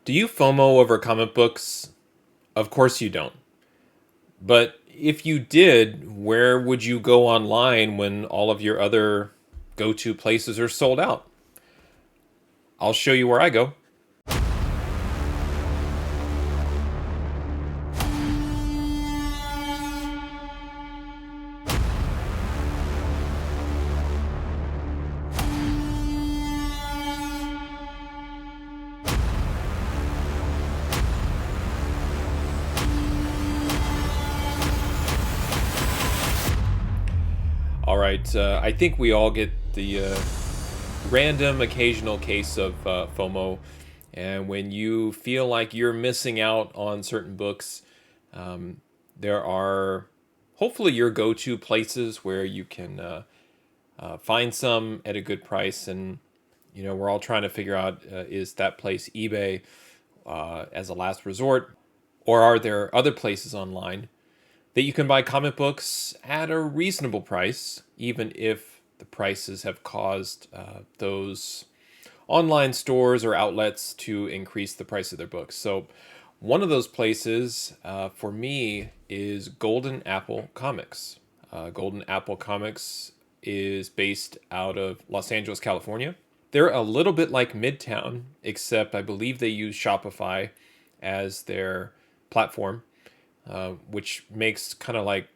Do you FOMO over comic books? Of course you don't. But if you did, where would you go online when all of your other go-to places are sold out? I'll show you where I go. All right, I think we all get the random occasional case of FOMO. And when you feel like you're missing out on certain books, there are hopefully your go-to places where you can find some at a good price. And, we're all trying to figure out, is that place eBay as a last resort? Or are there other places online that you can buy comic books at a reasonable price, even if the prices have caused those online stores or outlets to increase the price of their books? So, one of those places for me is Golden Apple Comics. Golden Apple Comics is based out of Los Angeles, California. They're a little bit like Midtown, except I believe they use Shopify as their platform, which makes kind of like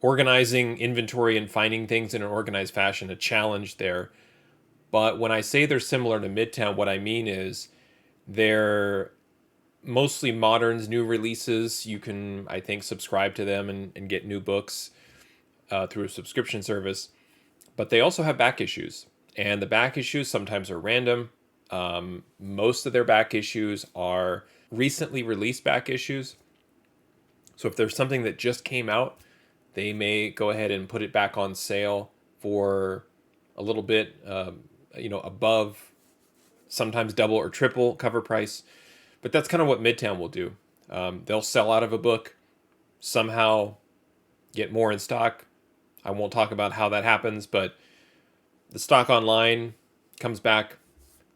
organizing inventory and finding things in an organized fashion a challenge there. But when I say they're similar to Midtown, what I mean is they're mostly moderns, new releases. You can, I think, subscribe to them and get new books through a subscription service. But they also have back issues. And the back issues sometimes are random. Most of their back issues are recently released back issues. So if there's something that just came out, they may go ahead and put it back on sale for a little bit, above sometimes double or triple cover price. But that's kind of what Midtown will do. They'll sell out of a book, somehow get more in stock. I won't talk about how that happens, but the stock online comes back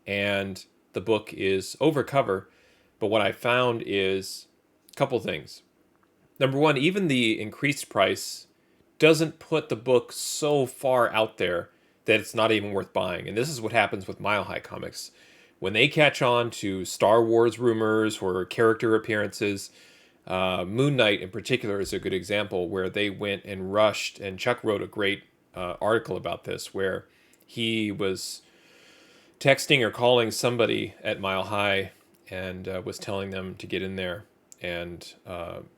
and the book is over cover. But what I found is a couple things. Number one, even the increased price doesn't put the book so far out there that it's not even worth buying. And this is what happens with Mile High Comics. When they catch on to Star Wars rumors or character appearances, Moon Knight in particular is a good example where they went and rushed, and Chuck wrote a great article about this, where he was texting or calling somebody at Mile High and was telling them to get in there and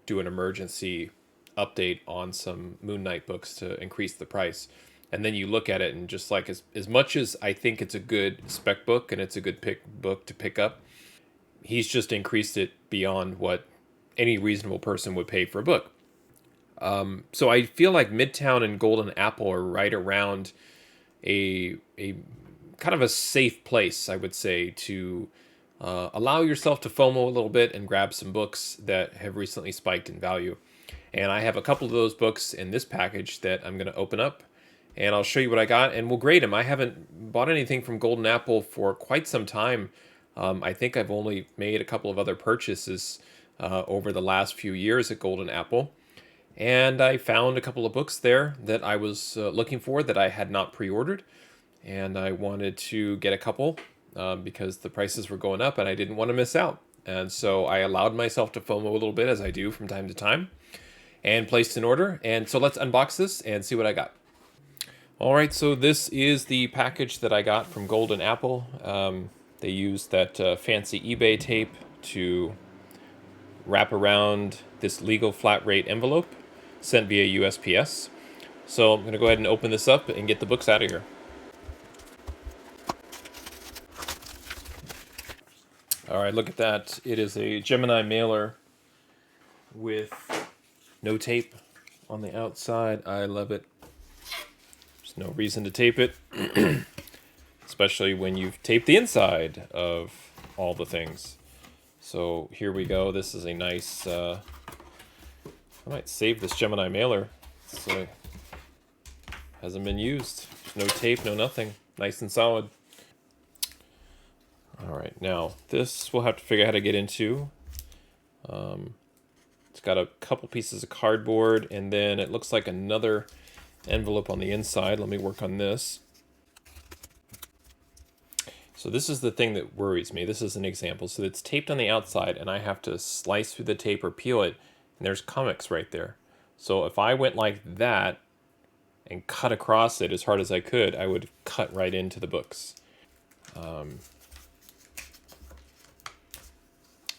do an emergency update on some Moon Knight books to increase the price. And then you look at it and just like as much as I think it's a good spec book and it's a good book to pick up, he's just increased it beyond what any reasonable person would pay for a book. So I feel like Midtown and Golden Apple are right around a kind of a safe place, I would say, to allow yourself to FOMO a little bit and grab some books that have recently spiked in value. And I have a couple of those books in this package that I'm going to open up, and I'll show you what I got, and we'll grade them. I haven't bought anything from Golden Apple for quite some time. I think I've only made a couple of other purchases over the last few years at Golden Apple. And I found a couple of books there that I was looking for that I had not pre-ordered. And I wanted to get a couple because the prices were going up and I didn't want to miss out. And so I allowed myself to FOMO a little bit, as I do from time to time, and placed an order. And so let's unbox this and see what I got. All right, so this is the package that I got from Golden Apple. They used that fancy eBay tape to wrap around this legal flat rate envelope sent via USPS. So I'm going to go ahead and open this up and get the books out of here. All right, look at that. It is a Gemini mailer with no tape on the outside. I love it. There's no reason to tape it, especially when you've taped the inside of all the things. So here we go. This is a nice, I might save this Gemini mailer. It hasn't been used. There's no tape, no nothing. Nice and solid. All right, now this we'll have to figure out how to get into. It's got a couple pieces of cardboard, and then it looks like another envelope on the inside. Let me work on this. So this is the thing that worries me. This is an example. So it's taped on the outside, and I have to slice through the tape or peel it, and there's comics right there. So if I went like that and cut across it as hard as I could, I would cut right into the books.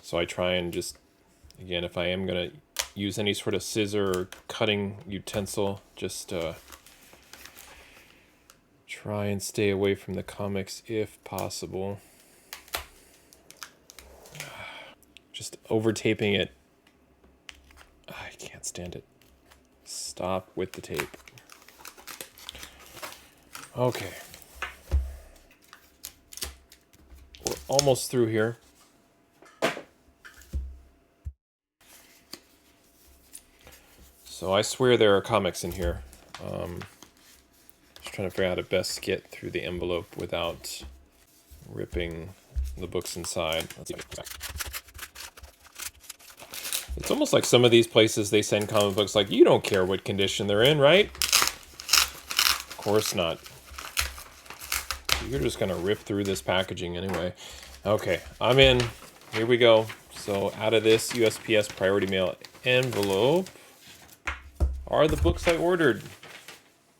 So I try and just, again, if I am going to use any sort of scissor or cutting utensil, just try and stay away from the comics if possible. Just over taping it. I can't stand it. Stop with the tape. Okay. We're almost through here. So I swear there are comics in here. Just trying to figure out how to best get through the envelope without ripping the books inside. Let's see. It's almost like some of these places they send comic books like, you don't care what condition they're in, right? Of course not. You're just gonna rip through this packaging anyway. Okay, I'm in. Here we go. So out of this USPS Priority Mail envelope are the books I ordered.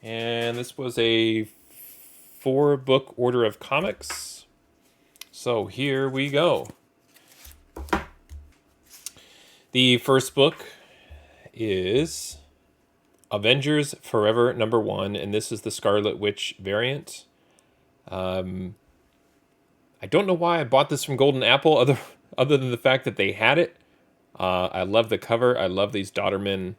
And this was a 4-book order of comics. So here we go. The first book is Avengers Forever #1, and this is the Scarlet Witch variant. I don't know why I bought this from Golden Apple, other than the fact that they had it. I love the cover. I love these Dauterman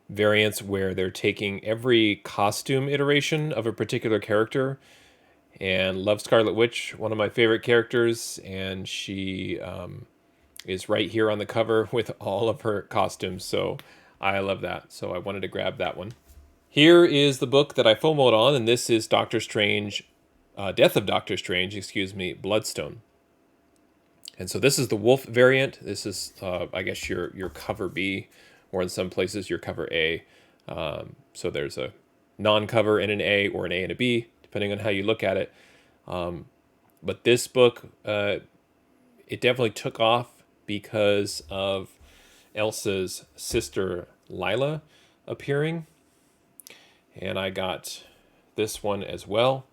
variants where they're taking every costume iteration of a particular character. And love Scarlet Witch, one of my favorite characters, and she is right here on the cover with all of her costumes. So I love that. So I wanted to grab that one. Here is the book that I FOMO'd on, and this is Doctor Strange, Death of Doctor Strange, Bloodstone. And so this is the Wolf variant. This is, I guess, your cover B, or in some places your cover A. So there's a non-cover and an A, or an A and a B, depending on how you look at it. But this book, it definitely took off because of Elsa's sister Lila appearing. And I got this one as well.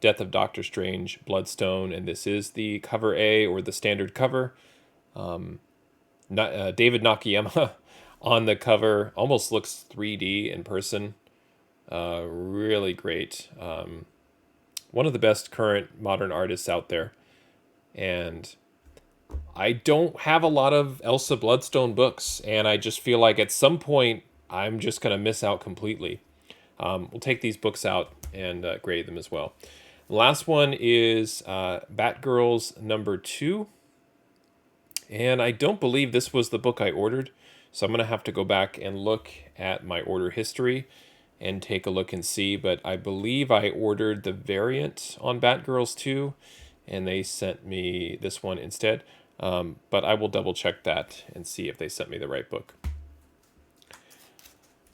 Death of Doctor Strange, Bloodstone, and this is the cover A, or the standard cover. David Nakayama on the cover. Almost looks 3D in person. Really great. One of the best current modern artists out there. And I don't have a lot of Elsa Bloodstone books, and I just feel like at some point I'm just going to miss out completely. We'll take these books out and grade them as well. The last one is Batgirls #2. And I don't believe this was the book I ordered. So I'm going to have to go back and look at my order history and take a look and see. But I believe I ordered the variant on Batgirls 2, and they sent me this one instead. But I will double check that and see if they sent me the right book.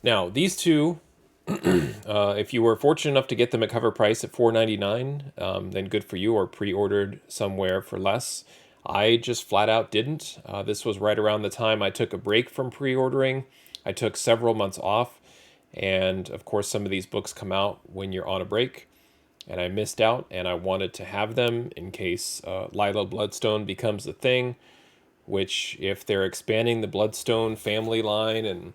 Now, these two, if you were fortunate enough to get them at cover price at $4.99, then good for you, or pre-ordered somewhere for less. I just flat out didn't. This was right around the time I took a break from pre-ordering. I took several months off, and of course some of these books come out when you're on a break, and I missed out, and I wanted to have them in case Lila Bloodstone becomes a thing, which if they're expanding the Bloodstone family line and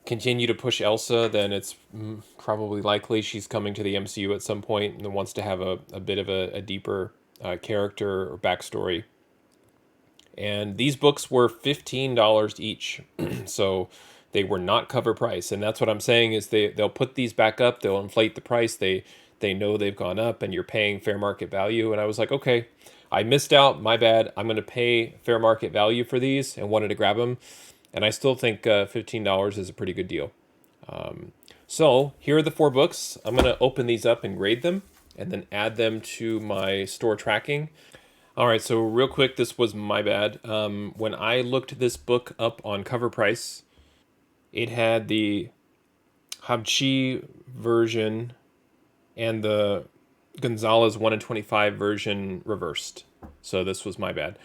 continue to push Elsa, then it's probably likely she's coming to the MCU at some point and wants to have a bit of a deeper character or backstory. And these books were $15 each, so they were not cover price. And that's what I'm saying is they'll put these back up, they'll inflate the price, they know they've gone up, and you're paying fair market value. And I was like, okay, I missed out, my bad. I'm going to pay fair market value for these, and wanted to grab them. And I still think $15 is a pretty good deal. So here are the 4 books. I'm going to open these up and grade them. and then add them to my store tracking. All right, so real quick, this was my bad. When I looked this book up on Cover Price, it had the Habchi version and the Gonzalez 1 in 25 version reversed. So this was my bad.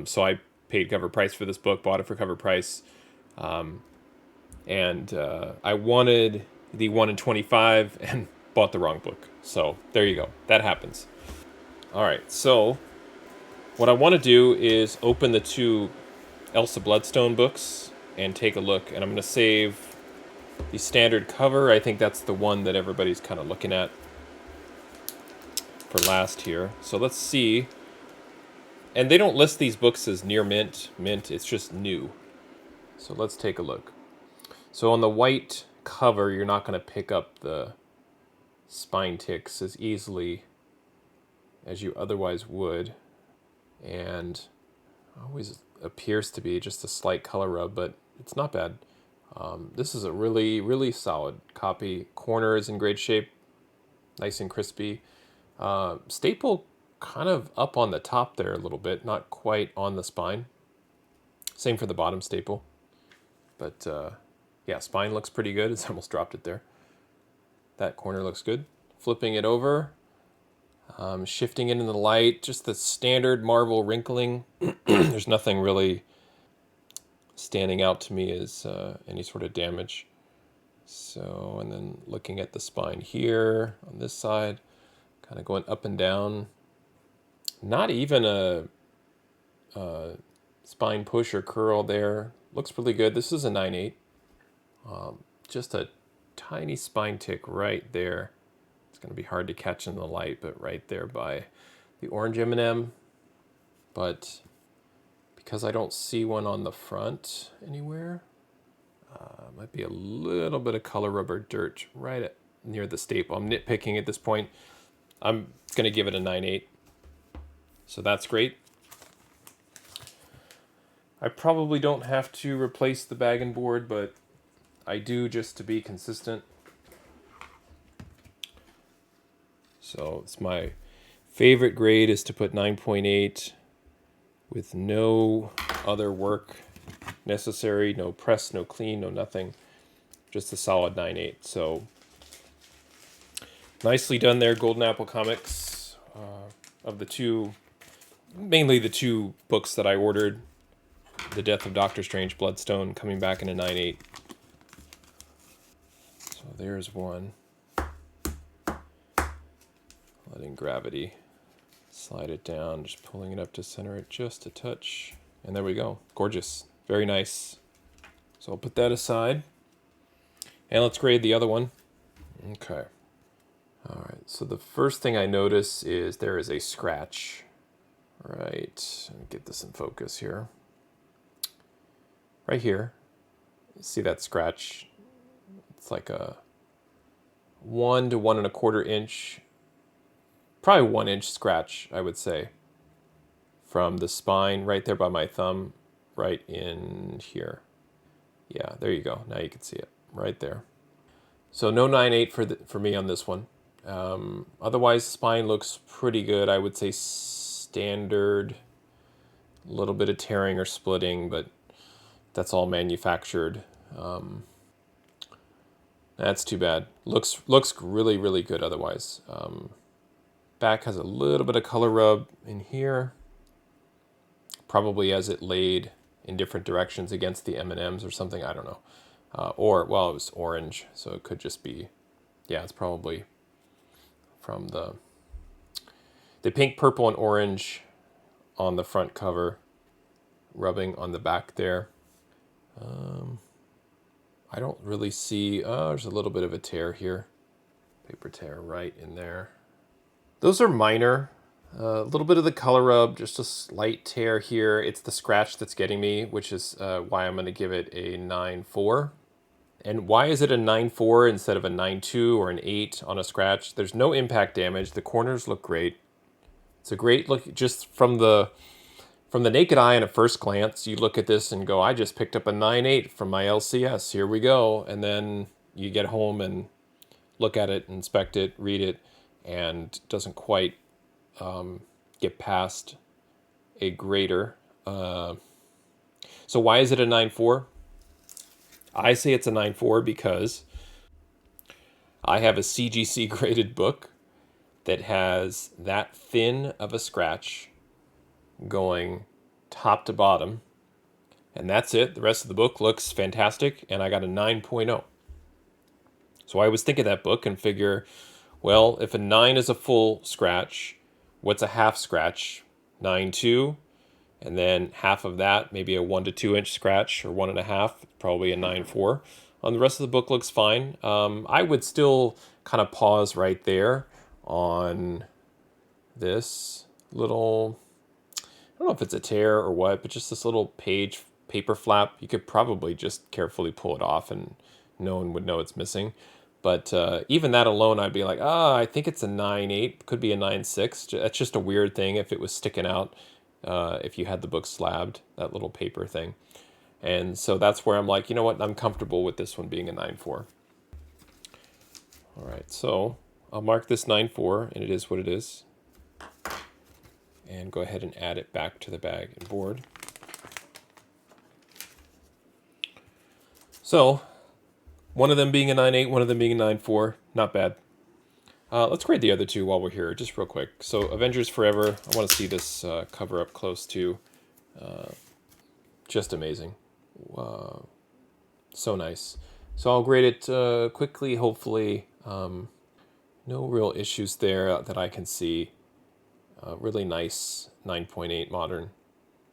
So I paid cover price for this book, bought it for cover price, and I wanted the 1 in 25 and bought the wrong book. So there you go. That happens. All right, so what I want to do is open the two Elsa Bloodstone books and take a look. And I'm going to save the standard cover. I think that's the one that everybody's kind of looking at for last here. So let's see. And they don't list these books as near mint. It's just new. So let's take a look. So on the white cover, you're not going to pick up the spine ticks as easily as you otherwise would. And always appears to be just a slight color rub, but it's not bad. This is a really, really solid copy. Corner is in great shape, nice and crispy. Staple kind of up on the top there a little bit, not quite on the spine. Same for the bottom staple. But yeah, spine looks pretty good. It's almost dropped it there. That corner looks good. Flipping it over, shifting it in the light, just the standard Marvel wrinkling. There's nothing really standing out to me as any sort of damage. So, and then looking at the spine here on this side, kind of going up and down. Not even a spine push or curl there. Looks really good. This is a 9/8. Just a tiny spine tick right there. It's going to be hard to catch in the light, but right there by the orange M&M. But because I don't see one on the front anywhere, might be a little bit of color rubber dirt right near the staple. I'm nitpicking at this point. I'm going to give it a 9/8. So that's great. I probably don't have to replace the bag and board, but I do just to be consistent. So it's my favorite grade is to put 9.8 with no other work necessary, no press, no clean, no nothing. Just a solid 9/8. So nicely done there, Golden Apple Comics. Of the two, mainly the two books that I ordered, The Death of Doctor Strange, Bloodstone, coming back in a 9/8. So there's one. Letting gravity slide it down, just pulling it up to center it just a touch. And there we go. Gorgeous. Very nice. So I'll put that aside. And let's grade the other one. Okay. All right. So the first thing I notice is there is a scratch. Right. Let me get this in focus here. Right here. See that scratch? It's like a 1 to 1 1/4 inch, probably 1 inch scratch, I would say, from the spine right there by my thumb, right in here. Yeah, there you go. Now you can see it right there. So no 9/8 for me on this one. Otherwise, spine looks pretty good. I would say standard, a little bit of tearing or splitting, but that's all manufactured. That's too bad. Looks really, really good otherwise. Back has a little bit of color rub in here. Probably as it laid in different directions against the M&Ms or something. I don't know. Or, well, it was orange, so it could just be, yeah, it's probably from the pink, purple, and orange on the front cover, rubbing on the back there. I don't really see, there's a little bit of a tear here. Paper tear right in there. Those are minor. A little bit of the color rub, just a slight tear here. It's the scratch that's getting me, which is why I'm going to give it a 9.4. And why is it a 9.4 instead of a 9.2 or an 8 on a scratch? There's no impact damage. The corners look great. It's a great look just from the naked eye and at first glance. You look at this and go, I just picked up a 9.8 from my LCS. Here we go. And then you get home and look at it, inspect it, read it, and doesn't quite get past a grader. So why is it a 9.4? I say it's a 9.4 because I have a CGC graded book that has that thin of a scratch going top to bottom, and that's it. The rest of the book looks fantastic, and I got a 9.0. So I was thinking that book and figure, well, if a 9 is a full scratch, what's a half scratch? 9.2, and then half of that, maybe a 1 to 2 inch scratch, or 1.5, probably a 9.4. The rest of the book looks fine. I would still kind of pause right there on this little, I don't know if it's a tear or what, but just this little page paper flap. You could probably just carefully pull it off and no one would know it's missing. But even that alone, I'd be like, I think it's a 9.8, could be a 9.6. That's just a weird thing if it was sticking out, if you had the book slabbed, that little paper thing. And so that's where I'm like, you know what, I'm comfortable with this one being a 9.4. All right, so I'll mark this 9.4, and it is what it is. And go ahead and add it back to the bag and board. So, one of them being a 9.8, one of them being a 9.4, not bad. Let's grade the other two while we're here, just real quick. So, Avengers Forever, I want to see this cover up close to. Just amazing. So nice. So I'll grade it quickly, hopefully. No real issues there that I can see. Really nice 9.8 modern,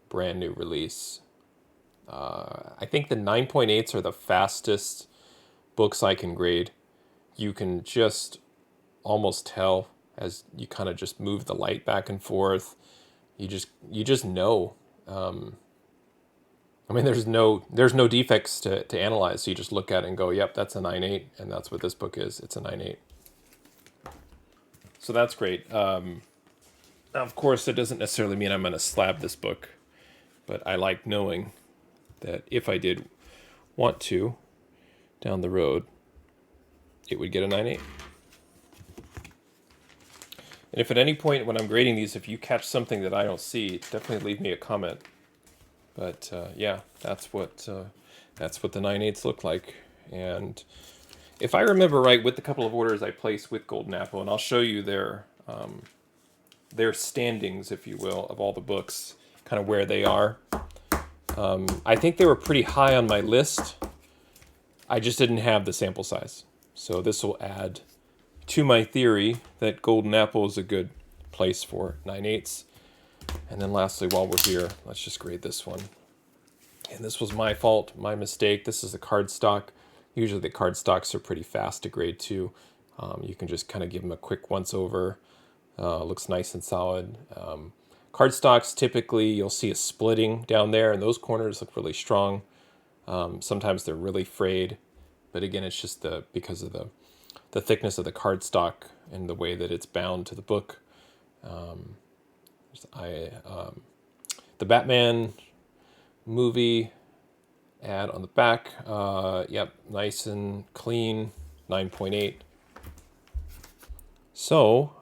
brand new release. I think the 9.8s are the fastest books I can grade. You can just almost tell as you kind of just move the light back and forth. You just know. I mean, there's no defects to analyze. So you just look at it and go, yep, that's a 9.8, and that's what this book is. It's a 9.8. So that's great. Of course, that doesn't necessarily mean I'm going to slab this book, but I like knowing that if I did want to, down the road, it would get a 9.8. And if at any point when I'm grading these, if you catch something that I don't see, definitely leave me a comment. But yeah, that's what the 9.8s look like. And if I remember right, with the couple of orders I placed with Golden Apple, and I'll show you their standings, if you will, of all the books, kind of where they are. I think they were pretty high on my list. I just didn't have the sample size. So this will add to my theory that Golden Apple is a good place for 9.8s. And then lastly, while we're here, let's just grade this one. And this was my fault, my mistake. This is a cardstock. Usually the cardstocks are pretty fast to grade too. You can just kind of give them a quick once over. Looks nice and solid. Cardstocks, typically you'll see a splitting down there, and those corners look really strong. Sometimes they're really frayed, but again, it's just because of the thickness of the cardstock and the way that it's bound to the book. The Batman movie ad on the back. Yep, nice and clean, 9.8. So,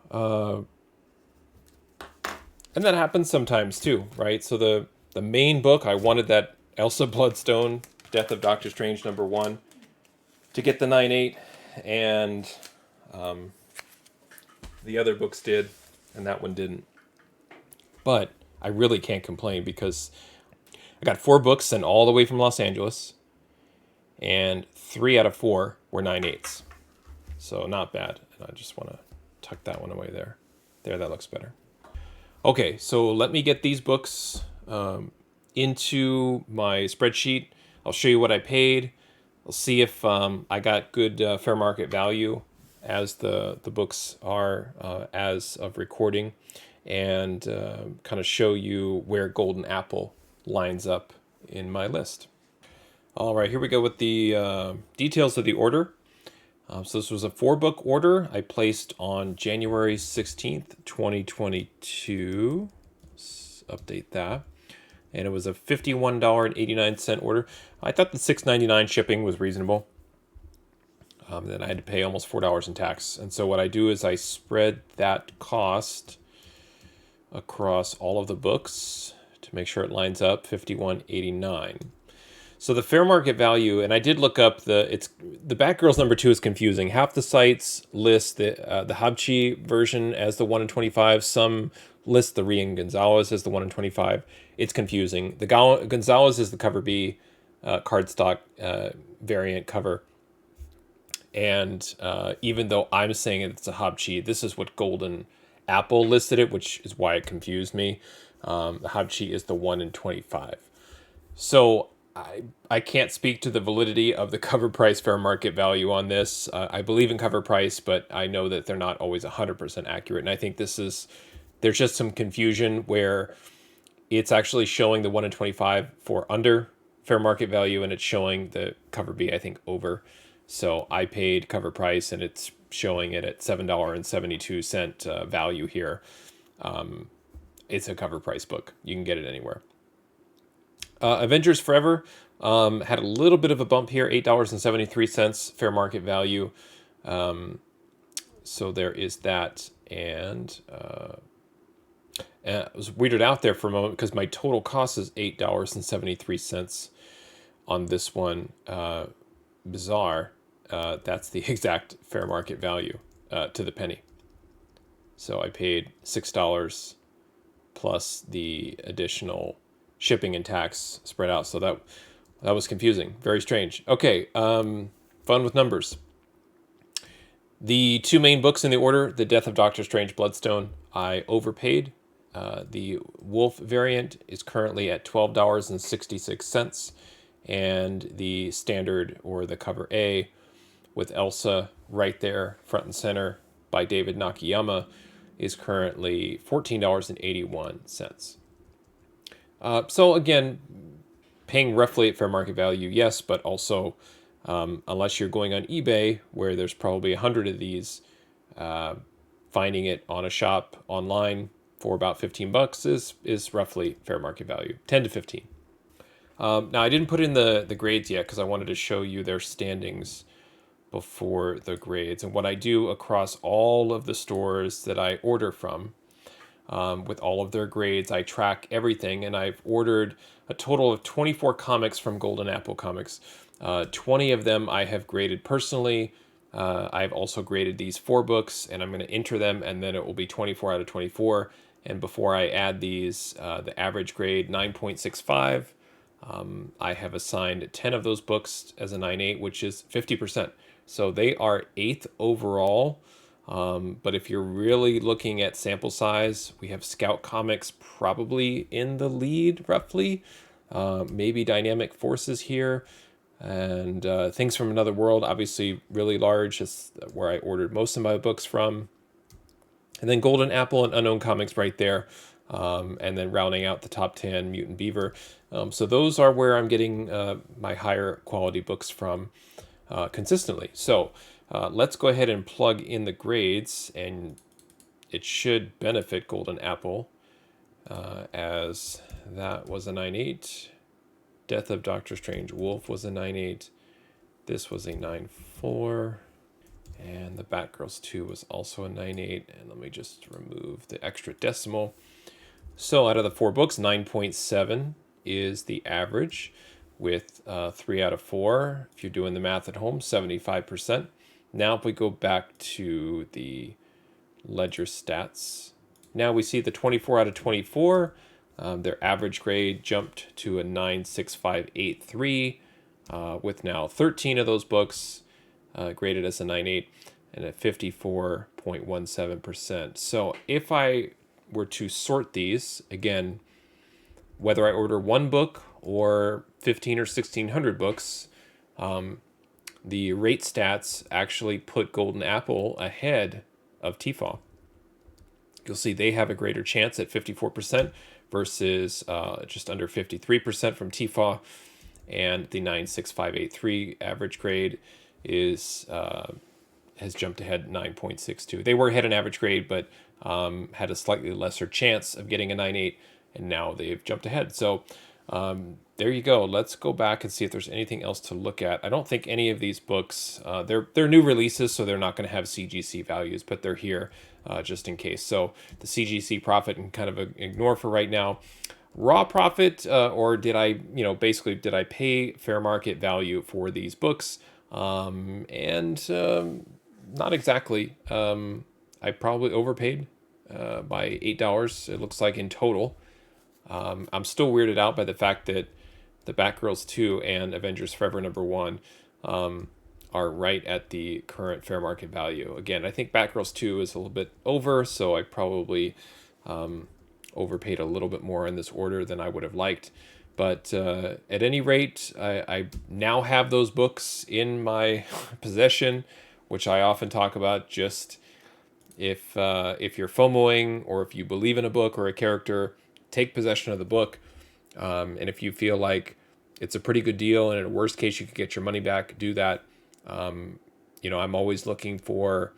and that happens sometimes too, right? So the main book, I wanted that Elsa Bloodstone, Death of Doctor Strange #1, to get the 9.8, and the other books did, and that one didn't. But I really can't complain because I got 4 books sent all the way from Los Angeles, and 3 out of 4 were 9.8s. So not bad. And I just want to tuck that one away there. There, that looks better. Okay, so let me get these books into my spreadsheet. I'll show you what I paid. I'll see if I got good fair market value as the books are as of recording, and kind of show you where Golden Apple lines up in my list. All right, here we go with the details of the order. So this was a 4-book order I placed on January 16th, 2022. Let's update that. And it was a $51.89 order. I thought the $6.99 shipping was reasonable. Then I had to pay almost $4 in tax. And so what I do is I spread that cost across all of the books to make sure it lines up, $51.89. So the fair market value, and I did look up the Batgirls #2 is confusing. Half the sites list the Habchi version as the 1 in 25. Some list the Rian Gonzalez as the 1 in 25. It's confusing. The Gonzalez is the cover B cardstock variant cover. And even though I'm saying it's a Habchi, this is what Golden Apple listed it, which is why it confused me. The Habchi is the 1 in 25. So I can't speak to the validity of the cover price fair market value on this. I believe in cover price, but I know that they're not always 100% accurate. And I think there's just some confusion where it's actually showing the 1 in 25 for under fair market value, and it's showing the cover B, I think, over. So I paid cover price, and it's showing it at $7.72 value here. It's a cover price book. You can get it anywhere. Avengers Forever had a little bit of a bump here, $8.73 fair market value. So there is that. And I was weirded out there for a moment because my total cost is $8.73 on this one. Bizarre. That's the exact fair market value to the penny. So I paid $6 plus the additional shipping and tax spread out. So that was confusing. Very strange. Okay, fun with numbers. The two main books in the order, The Death of Doctor Strange Bloodstone, I overpaid. The Wolf variant is currently at $12.66, and the standard, or the cover A, with Elsa right there, front and center, by David Nakayama, is currently $14.81. So again, paying roughly at fair market value, yes, but also unless you're going on eBay, where there's probably 100 of these, finding it on a shop online for about $15 is roughly fair market value, 10 to 15. Now I didn't put in the grades yet because I wanted to show you their standings before the grades, and what I do across all of the stores that I order from. With all of their grades, I track everything, and I've ordered a total of 24 comics from Golden Apple Comics. 20 of them I have graded personally. I've also graded these 4 books, and I'm going to enter them, and then it will be 24 out of 24. And before I add these, the average grade 9.65. I have assigned 10 of those books as a 9.8, which is 50%. So they are 8th overall. But if you're really looking at sample size, we have Scout Comics probably in the lead, roughly. Maybe Dynamic Forces here. And Things from Another World, obviously really large. It's where I ordered most of my books from. And then Golden Apple and Unknown Comics right there. And then rounding out the top 10, Mutant Beaver. So those are where I'm getting my higher quality books from consistently. So let's go ahead and plug in the grades, and it should benefit Golden Apple, as that was a 9.8. Death of Doctor Strange Wolf was a 9.8. This was a 9.4. And the Batgirls 2 was also a 9.8. And let me just remove the extra decimal. So out of the 4 books, 9.7 is the average, with 3 out of 4. If you're doing the math at home, 75%. Now if we go back to the ledger stats, now we see the 24 out of 24. Their average grade jumped to a 9.6583, with now 13 of those books graded as a 9.8 and at 54.17%. So if I were to sort these, again, whether I order 1 book or 15 or 1600 books, the rate stats actually put Golden Apple ahead of TFAW. You'll see they have a greater chance at 54% versus just under 53% from TFAW, and the 9.6583 average grade is has jumped ahead 9.62. They were ahead in average grade, but had a slightly lesser chance of getting a 9.8, and now they've jumped ahead. So There you go. Let's go back and see if there's anything else to look at. I don't think any of these books, they're new releases, so they're not going to have CGC values, but they're here just in case. So the CGC profit and kind of ignore for right now. Raw profit, or did I, basically did I pay fair market value for these books? And not exactly. I probably overpaid by $8. It looks like in total. I'm still weirded out by the fact that the Batgirls 2 and Avengers Forever #1 are right at the current fair market value. Again, I think Batgirls 2 is a little bit over, so I probably overpaid a little bit more in this order than I would have liked. But at any rate, I now have those books in my possession, which I often talk about. Just if you're FOMOing, or if you believe in a book or a character, take possession of the book. And if you feel like it's a pretty good deal, and in a worst case you could get your money back, do that. I'm always looking for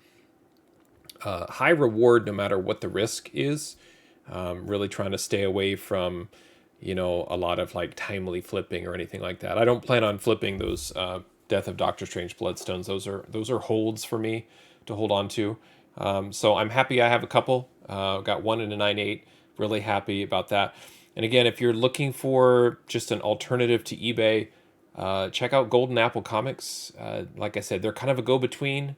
high reward no matter what the risk is. Really trying to stay away from, a lot of like timely flipping or anything like that. I don't plan on flipping those Death of Doctor Strange Bloodstones. Those are holds for me to hold on to. So I'm happy I have a couple. Got one in a 9.8. Really happy about that. And again, if you're looking for just an alternative to eBay, check out Golden Apple Comics. Like I said, they're kind of a go-between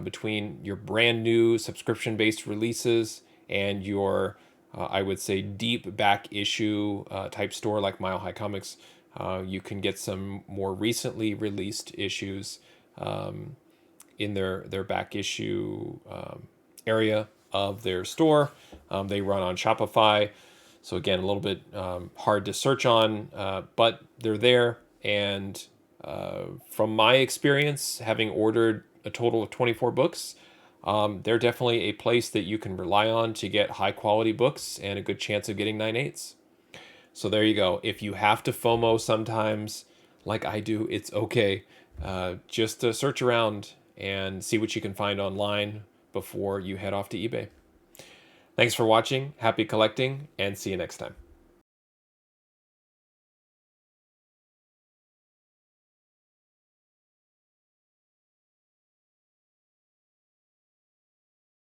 between your brand new subscription-based releases and your, I would say, deep back issue type store like Mile High Comics. You can get some more recently released issues in their back issue area of their store. They run on Shopify. So again, a little bit hard to search on, but they're there. And from my experience, having ordered a total of 24 books, they're definitely a place that you can rely on to get high quality books and a good chance of getting 9.8s. So there you go. If you have to FOMO sometimes, like I do, it's okay. Just search around and see what you can find online before you head off to eBay. Thanks for watching, happy collecting, and see you next time.